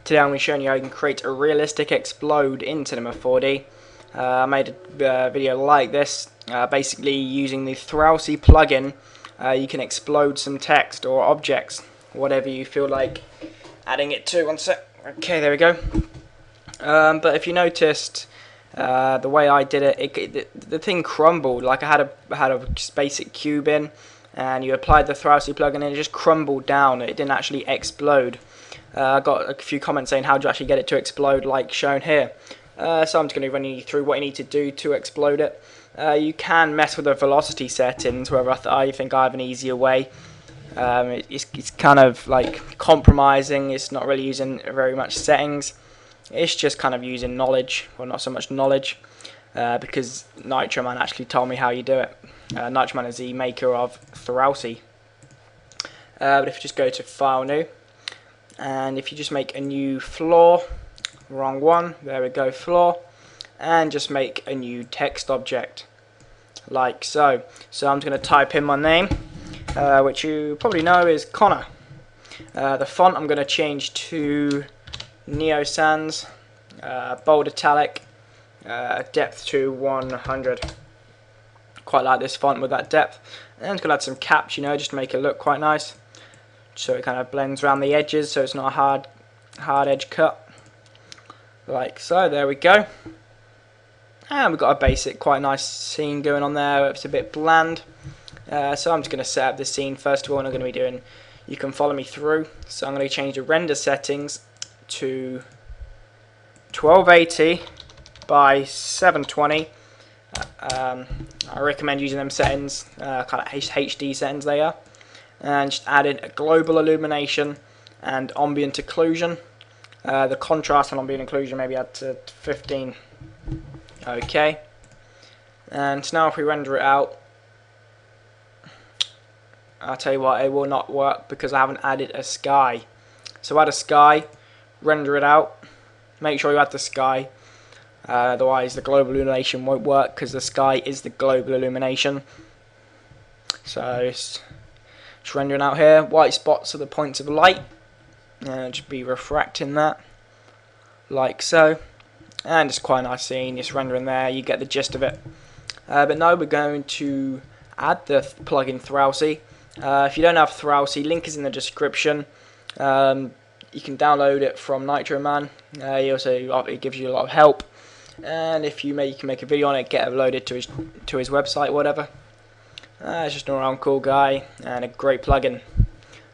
Today I'm going to be showing you how you can create a realistic explode in Cinema 4D. I made a video like this, basically using the Thralsy plugin. You can explode some text or objects, whatever you feel like adding it to. One sec. Okay, there we go. But if you noticed, the way I did it, the thing crumbled. Like I had a just basic cube in, and you applied the Thralsy plugin, and it just crumbled down. It didn't actually explode. I got a few comments saying how do you actually get it to explode, like shown here. So I'm just going to run you through what you need to do to explode it. You can mess with the velocity settings, whether I think I have an easier way. It's kind of like compromising. It's not really using very much settings. It's just kind of using knowledge, well, not so much knowledge, because Nitroman actually told me how you do it. Nitroman is the maker of Thralsy. But if you just go to File New, and if you just make a new floor, wrong one, there we go, floor, and just make a new text object, like so. So I'm just going to type in my name, which you probably know is Connor. The font I'm going to change to Neo Sans, bold italic, depth to 100. Quite like this font with that depth. And I'm going to add some caps, just to make it look quite nice, so it kind of blends around the edges, so it's not a hard edge cut, like so. There we go. And we've got a basic, quite nice scene going on there. It's a bit bland, so I'm just going to set up the scene first of all, and I'm going to be doing, you can follow me through. So I'm going to change the render settings to 1280 by 720. I recommend using them settings, kind of HD settings they are. And just add in a global illumination and ambient occlusion. The contrast and ambient occlusion maybe add to 15. Okay. And now if we render it out, I'll tell you what, it will not work because I haven't added a sky. So add a sky, render it out, make sure you add the sky, otherwise the global illumination won't work because the sky is the global illumination. So it's just rendering out here. White spots are the points of light, and just be refracting that, like so. And it's quite a nice scene, just rendering there, you get the gist of it. But now we're going to add the plugin Thralsy. If you don't have Thralsy, link is in the description. You can download it from Nitroman. It gives you a lot of help, and if you can make a video on it, get it uploaded to his website, whatever. It's just an all-round cool guy and a great plugin.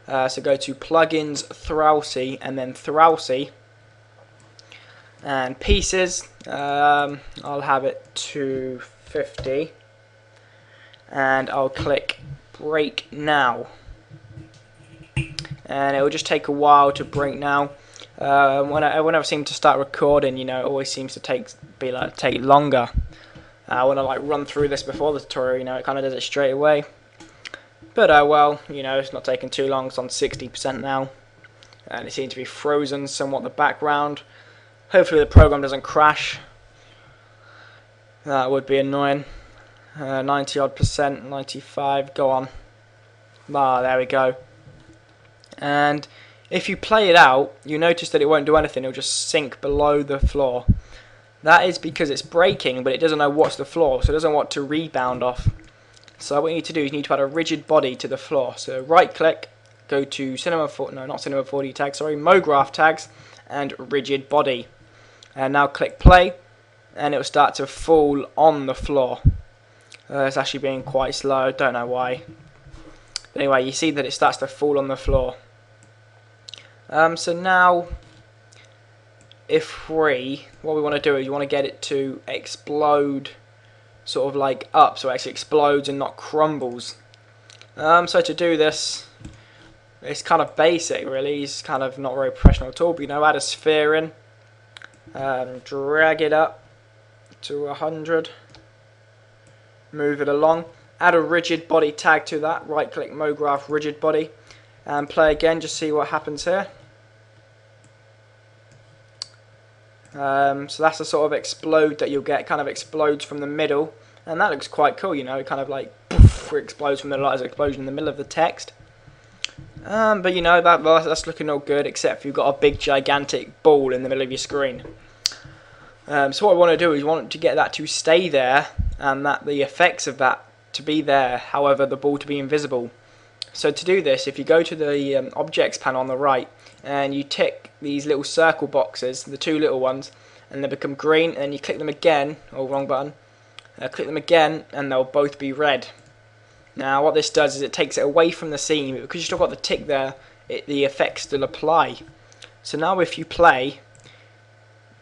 So go to plugins, Thralsy, and then Thralsy, and pieces. I'll have it to 50, and I'll click break now, and it will just take a while to break now. Whenever I seem to start recording, it always seems to take longer. When I run through this before the tutorial, it kind of does it straight away. But well, it's not taking too long. It's on 60% now, and it seems to be frozen somewhat the background. Hopefully the program doesn't crash. That would be annoying. 90 odd percent, 95. Go on. There we go. And if you play it out, you notice that it won't do anything. It'll just sink below the floor. That is because it's breaking, but it doesn't know what's the floor, so it doesn't want to rebound off. So what you need to do is you need to add a rigid body to the floor. So right click, go to Cinema 4D tags, MoGraph tags, and rigid body. And now click play, and it will start to fall on the floor. It's actually being quite slow, don't know why. But anyway, you see that it starts to fall on the floor. So now, what we want to do is you want to get it to explode sort of like up, so it actually explodes and not crumbles. So to do this, it's kind of basic really, it's kind of not very professional at all, but add a sphere in, drag it up to 100, move it along, add a rigid body tag to that, right click MoGraph rigid body, and play again, just see what happens here. So that's the sort of explode that you'll get, kind of explodes from the middle, and that looks quite cool, it kind of like poof, it explodes from the light as an explosion in the middle of the text. But you know, that's looking all good, except if you've got a big gigantic ball in the middle of your screen. So what I want to do is want to get that to stay there, and that the effects of that to be there, however the ball to be invisible. So to do this, if you go to the objects panel on the right and you tick these little circle boxes, the two little ones, and they become green, and then you click them again, oh wrong button, click them again and they'll both be red. Now what this does is it takes it away from the scene, but because you've still got the tick there, the effects still apply. So now if you play,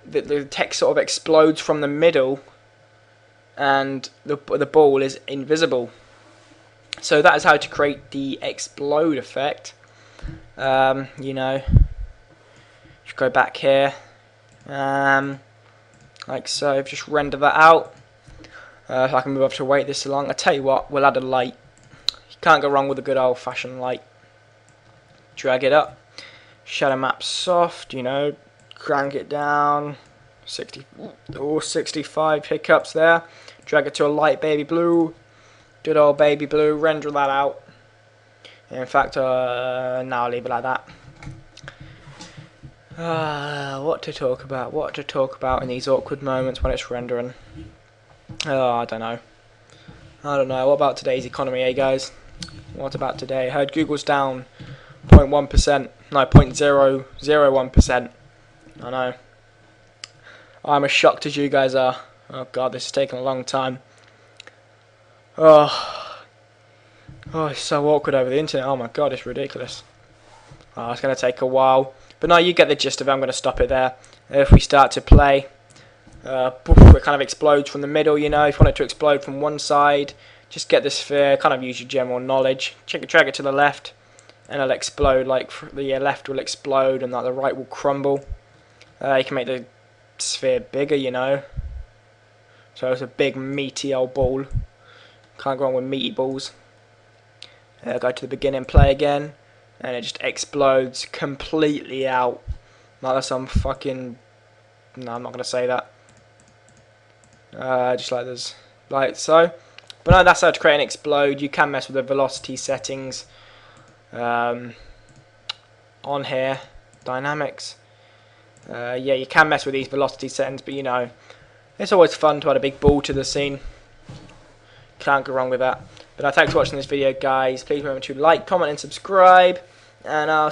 the text sort of explodes from the middle and the ball is invisible. So that is how to create the explode effect. You know, just go back here, like so, just render that out. If I can move up to wait this long, I tell you what, we'll add a light. You can't go wrong with a good old fashioned light. Drag it up, shadow map soft, you know, crank it down, 60 or 65 hiccups there. Drag it to a light baby blue, good old baby blue, render that out. In fact, now I'll leave it like that. What to talk about in these awkward moments when it's rendering? I don't know. What about today's economy, eh guys? What about today? I heard Google's down 0.1%, no, 0.001%. I know. I'm as shocked as you guys are. Oh god, this is taking a long time. Oh, it's so awkward over the internet. Oh my god, it's ridiculous. Oh, it's going to take a while. But no, you get the gist of it. I'm going to stop it there. If we start to play, it kind of explodes from the middle, you know. If you want it to explode from one side, just get the sphere, kind of use your general knowledge. Drag it to the left, and it'll explode. Like the left will explode, and like the right will crumble. You can make the sphere bigger, you know. So it's a big meaty old ball. Can't go on with meaty balls. Go to the beginning, play again, and it just explodes completely out. Like there's some fucking... No, I'm not going to say that. Just like there's... Like so. But no, that's how to create and explode. You can mess with the velocity settings on here. Dynamics. Yeah, you can mess with these velocity settings, but you know, it's always fun to add a big ball to the scene. Can't go wrong with that. But thanks for watching this video, guys. Please remember to like, comment, and subscribe. And I'll